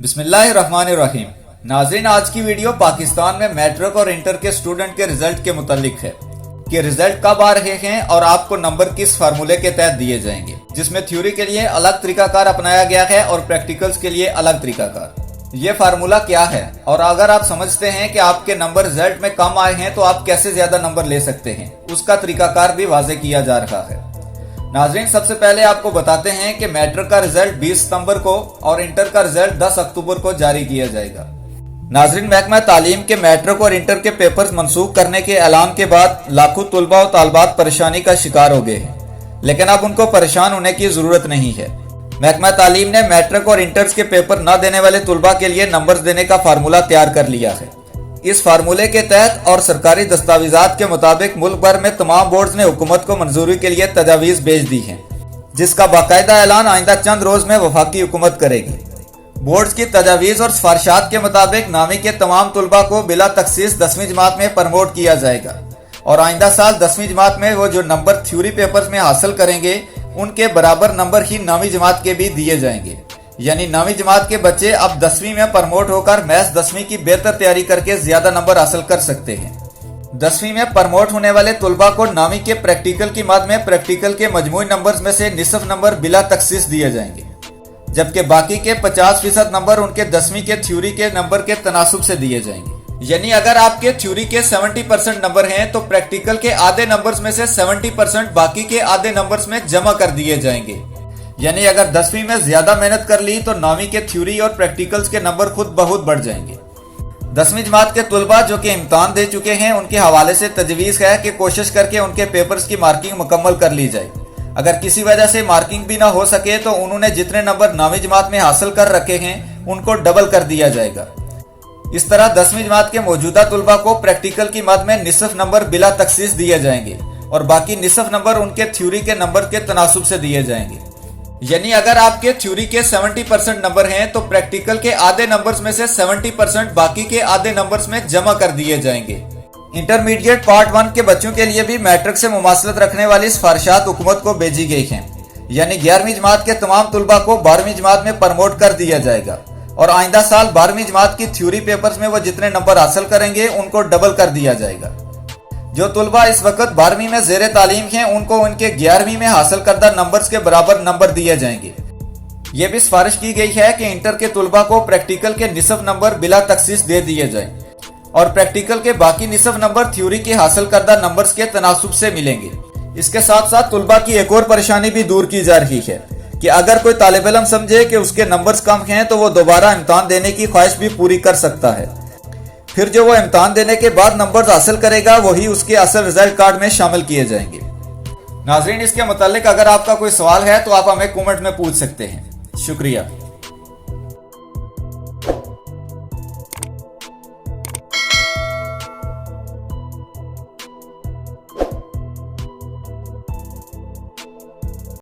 बिस्मिल्लाहिर्रहमानिर्रहीम। नाज़रीन, आज की वीडियो पाकिस्तान में मैट्रिक और इंटर के स्टूडेंट के रिजल्ट के मुतालिक है कि रिजल्ट कब आ रहे हैं और आपको नंबर किस फार्मूले के तहत दिए जाएंगे, जिसमें थ्योरी के लिए अलग तरीकाकार अपनाया गया है और प्रैक्टिकल्स के लिए अलग तरीकाकार। ये फार्मूला क्या है और अगर आप समझते हैं कि आपके नंबर रिजल्ट में कम आए हैं तो आप कैसे ज्यादा नंबर ले सकते हैं, उसका तरीकाकार भी वाजे किया जा रहा है। नाज़रीन, सबसे पहले आपको बताते हैं कि मैट्रिक का रिजल्ट 20 सितंबर को और इंटर का रिजल्ट 10 अक्टूबर को जारी किया जाएगा। नाज़रीन, महकमा तालीम के मैट्रिक और इंटर के पेपर्स मनसूख करने के ऐलान के बाद लाखों तुलबा और तालबात परेशानी का शिकार हो गए हैं, लेकिन अब उनको परेशान होने की जरूरत नहीं है। महकमा तालीम ने मैट्रिक और इंटर्स के पेपर न देने वाले तुलबा के लिए नंबर्स देने का फार्मूला तैयार कर लिया है। इस फार्मूले के तहत और सरकारी दस्तावेजात के मुताबिक मुल्क भर में तमाम बोर्ड्स ने हुकूमत को मंजूरी के लिए तजावीज़ भेज दी हैं, जिसका बाकायदा ऐलान आइंदा चंद रोज में वफाकी हुकूमत करेगी। बोर्ड्स की तजावीज़ और सिफारिशात के मुताबिक नामी के तमाम तुलबा को बिला तखसीस 10वीं जमात में प्रमोट किया जाएगा और आइंदा साल 10वीं जमात में वो जो नंबर थ्योरी पेपर्स में हासिल करेंगे उनके बराबर नंबर ही 9वीं जमात के भी दिए जाएंगे। यानी 9वीं जमात के बच्चे अब 10वीं में प्रमोट होकर महज 10वीं की बेहतर तैयारी करके ज्यादा नंबर हासिल कर सकते हैं। 10वीं में प्रमोट होने वाले तुलबा को 9वीं के प्रैक्टिकल की मद में प्रैक्टिकल के मजमूई नंबर्स में से निसफ नंबर बिला तखसीस दिए जाएंगे, जबकि बाकी के 50% नंबर उनके 10वीं के थ्योरी के नंबर के तनासुब से दिए जाएंगे। यानी अगर आपके थ्योरी के 70% नंबर हैं तो प्रैक्टिकल के आधे नंबर्स में से 70% बाकी के आधे नंबर्स में जमा कर दिए जाएंगे। यानी अगर 10वीं में ज्यादा मेहनत कर ली तो 9वीं के थ्योरी और प्रैक्टिकल्स के नंबर खुद बहुत बढ़ जाएंगे। 10वीं जमात के तुलबा जो कि इम्तिहान दे चुके हैं उनके हवाले से तजवीज़ है कि कोशिश करके उनके पेपर्स की मार्किंग मुकम्मल कर ली जाए। अगर किसी वजह से मार्किंग भी ना हो सके तो उन्होंने जितने नंबर 9वीं जमात में हासिल कर रखे हैं उनको डबल कर दिया जाएगा। इस तरह 10वीं जमात के मौजूदा तुलबा को प्रैक्टिकल की मद में निसफ नंबर बिला तखसीस दिए जाएंगे और बाकी निसफ नंबर उनके थ्योरी के नंबर के तनासुब से दिए जाएंगे। यानी अगर आपके थ्योरी के 70% नंबर हैं तो प्रैक्टिकल के आधे नंबर्स में से 70% बाकी के आधे नंबर्स में जमा कर दिए जाएंगे। इंटरमीडिएट पार्ट 1 के बच्चों के लिए भी मैट्रिक से मुमासलत रखने वाली सिफारिशात हुकूमत को भेजी गई हैं। यानी 11वीं जमात के तमाम तुलबा को 12वीं जमात में प्रमोट कर दिया जाएगा और आइंदा साल 12वीं जमात की थ्योरी पेपर्स में वो जितने नंबर हासिल करेंगे उनको डबल कर दिया जाएगा। जो तुलबा इस वक्त 12वीं में ज़ेरे तालीम हैं उनको उनके 11वीं में हासिल करदा नंबर्स के बराबर नंबर दिए जाएंगे। ये भी सिफारिश की गई है कि इंटर के तुलबा को प्रैक्टिकल के निसफ नंबर बिला तखसीस दे दिए जाएं और प्रैक्टिकल के बाकी निसफ नंबर थ्योरी के हासिल करदा नंबर्स के तनासुब से मिलेंगे। इसके साथ साथ तुलबा की एक और परेशानी भी दूर की जा रही है कि अगर कोई तालिब इल्म समझे कि उसके नंबर्स कम हैं तो वो दोबारा इम्तिहान देने की ख्वाहिश भी पूरी कर सकता है। फिर जो वो इम्तिहान देने के बाद नंबर्स हासिल करेगा वही उसके असल रिजल्ट कार्ड में शामिल किए जाएंगे। नाज़रीन, इसके मुतालिक अगर आपका कोई सवाल है तो आप हमें कमेंट में पूछ सकते हैं। शुक्रिया।